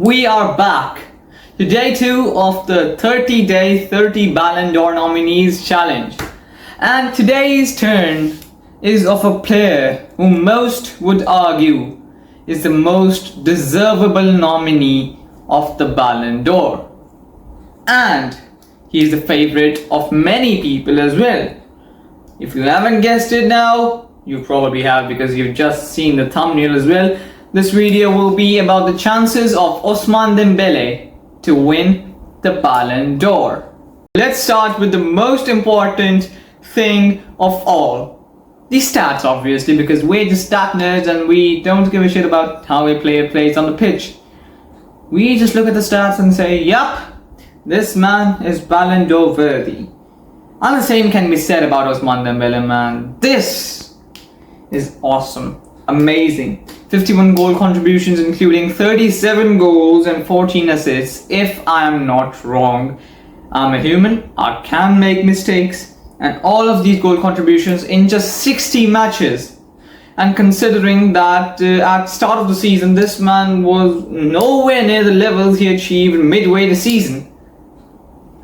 We are back to day 2 of the 30-day 30 Ballon d'Or nominees challenge. And today's turn is of a player who most would argue is the most deservable nominee of the Ballon d'Or. And he is the favorite of many people as well. If you haven't guessed it now, you probably have because you've just seen the thumbnail as well. This video will be about the chances of Ousmane Dembele to win the Ballon d'Or. Let's start with the most important thing of all. The stats, obviously, because we're just stat nerds and we don't give a shit about how a player plays on the pitch. We just look at the stats and say, yup, this man is Ballon d'Or worthy. And the same can be said about Ousmane Dembele, man. This is awesome. Amazing. 51 goal contributions, including 37 goals and 14 assists. If I am not wrong, I'm a human, I can make mistakes, and all of these goal contributions in just 60 matches. And considering that at the start of the season, this man was nowhere near the levels he achieved midway the season,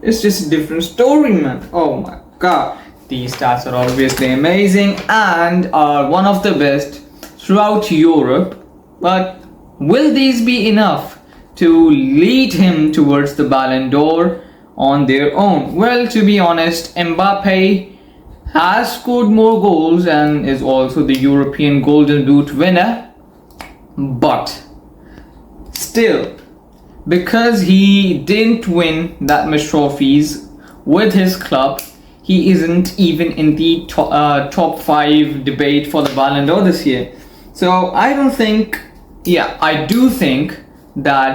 it's just a different story, man. Oh my god. These stats are obviously amazing and are one of the best throughout Europe, but will these be enough to lead him towards the Ballon d'Or on their own? Well, to be honest, Mbappe has scored more goals and is also the European Golden Boot winner, but still, because he didn't win that much trophies with his club, he isn't even in the top 5 debate for the Ballon d'Or this year. So I do think that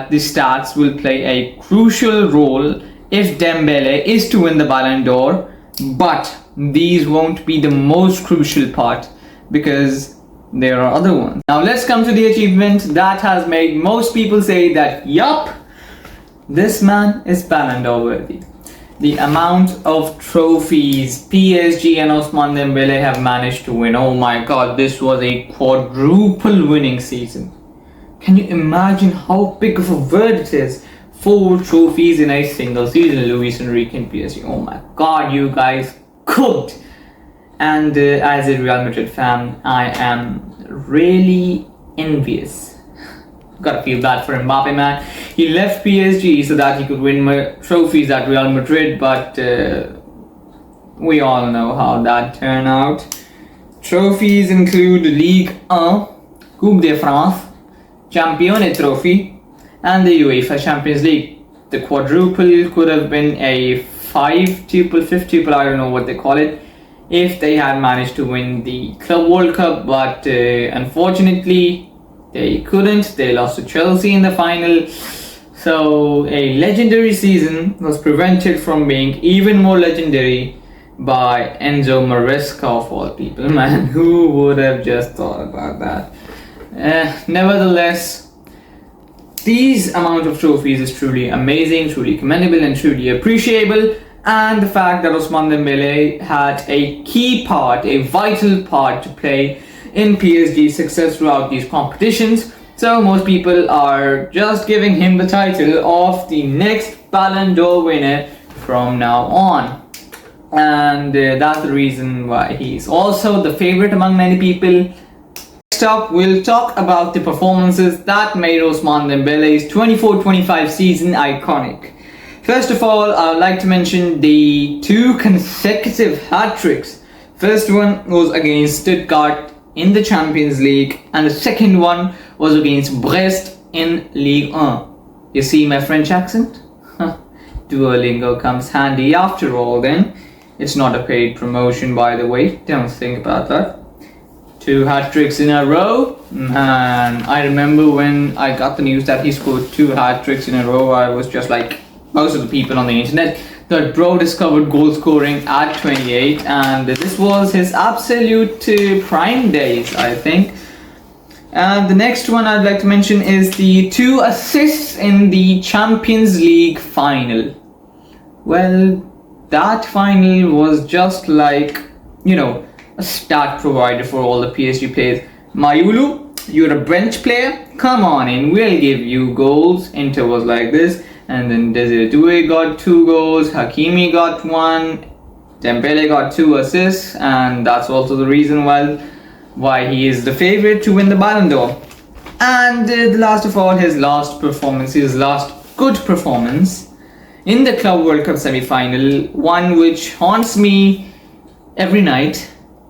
the stats will play a crucial role if Dembele is to win the Ballon d'Or, but these won't be the most crucial part because there are other ones. Now let's come to the achievement that has made most people say that, yup, this man is Ballon d'Or worthy. The amount of trophies PSG and Ousmane Dembele have managed to win. Oh my god, this was a quadruple winning season. Can you imagine how big of a word it is? 4 trophies in a single season, Luis Enrique and PSG. Oh my god, you guys cooked. And as a Real Madrid fan, I am really envious. Gotta feel bad for Mbappe, man. He left PSG so that he could win more trophies at Real Madrid, but we all know how that turned out. Trophies include Ligue 1, Coupe de France, Champions Trophy, and the UEFA Champions League. The quadruple could have been a 5-tuple, I don't know what they call it, if they had managed to win the Club World Cup, but unfortunately, they couldn't. They lost to Chelsea in the final. So a legendary season was prevented from being even more legendary by Enzo Maresca of all people. Man, who would have just thought about that? Nevertheless, these amount of trophies is truly amazing, truly commendable and truly appreciable. And the fact that Ousmane Dembele had a key part, a vital part to play in PSG's success throughout these competitions. So most people are just giving him the title of the next Ballon d'Or winner from now on. And that's the reason why he's also the favorite among many people. Next up, we'll talk about the performances that made Ousmane Dembele's 24-25 season iconic. First of all, I would like to mention the 2 consecutive hat-tricks. First one was against Stuttgart in the Champions League, and the second one was against Brest in Ligue 1. You see my French accent? Duolingo comes handy after all then. It's not a paid promotion, by the way, don't think about that. 2 hat-tricks in a row, man. I remember when I got the news that he scored 2 hat-tricks in a row, I was just like most of the people on the internet. That bro discovered goal scoring at 28, and this was his absolute prime days, I think. And the next one I'd like to mention is the 2 assists in the Champions League final. Well, that final was just like, a stat provider for all the PSG players. Mayulu You're a bench player? Come on in, we'll give you goals. Inter was like this. And then Desiree got 2 goals, Hakimi got 1, Dembele got 2 assists, and that's also the reason why he is the favorite to win the Ballon d'Or. And the last of all, his last good performance in the Club World Cup semi-final, one which haunts me every night,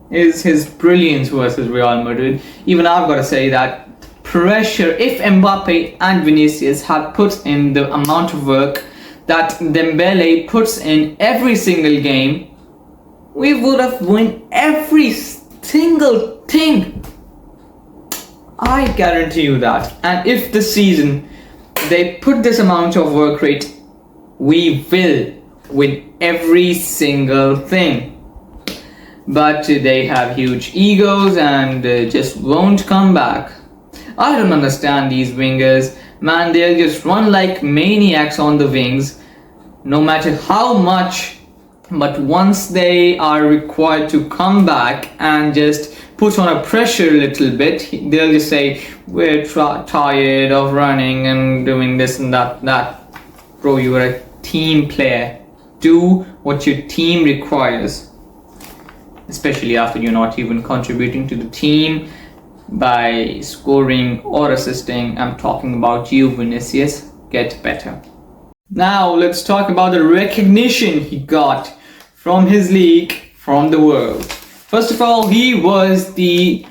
is his brilliance versus Real Madrid. Even I've got to say that pressure, if Mbappe and Vinicius had put in the amount of work that Dembele puts in every single game, we would have won every single thing. I guarantee you that. And if this season they put this amount of work rate, we will win every single thing. But they have huge egos and just won't come back. I don't understand these wingers. Man, they'll just run like maniacs on the wings, no matter how much. But once they are required to come back and just put on a pressure a little bit, they'll just say, we're tired of running and doing this and that. Bro, you are a team player. Do what your team requires. Especially after you're not even contributing to the team by scoring or assisting. I'm talking about you, Vinicius. Get better. Now let's talk about the recognition he got from his league, from the world. First of all, he was the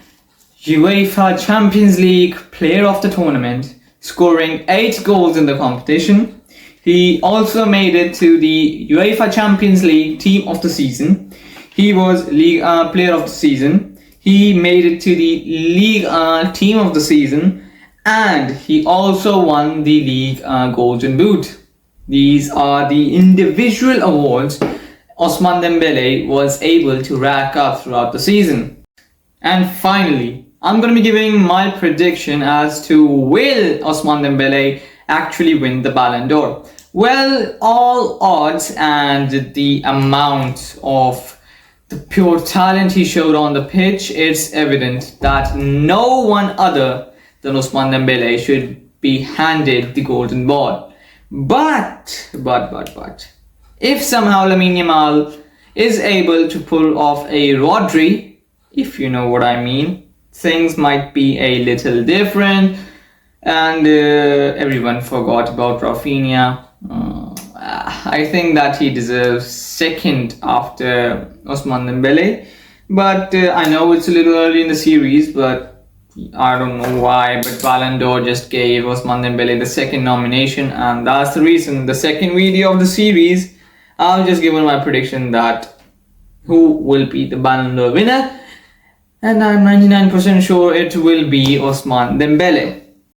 UEFA Champions League player of the tournament, scoring 8 goals in the competition. He also made it to the UEFA Champions League team of the season. He was League player of the season. He made it to the League team of the season, and he also won the League Golden Boot. These are the individual awards Ousmane Dembele was able to rack up throughout the season. And finally, I'm going to be giving my prediction as to will Ousmane Dembele actually win the Ballon d'Or. Well, all odds and the amount of the pure talent he showed on the pitch, it's evident that no one other than Ousmane Dembele should be handed the golden ball. But, if somehow Lamine Yamal is able to pull off a Rodri, if you know what I mean, things might be a little different. And everyone forgot about Rafinha. I think that he deserves second after Ousmane Dembele. But I know it's a little early in the series, but I don't know why, but Ballon d'Or just gave Ousmane Dembele the second nomination, and that's the reason. The second video of the series, I'll just give my prediction that who will be the Ballon d'Or winner, and I'm 99% sure it will be Ousmane Dembele.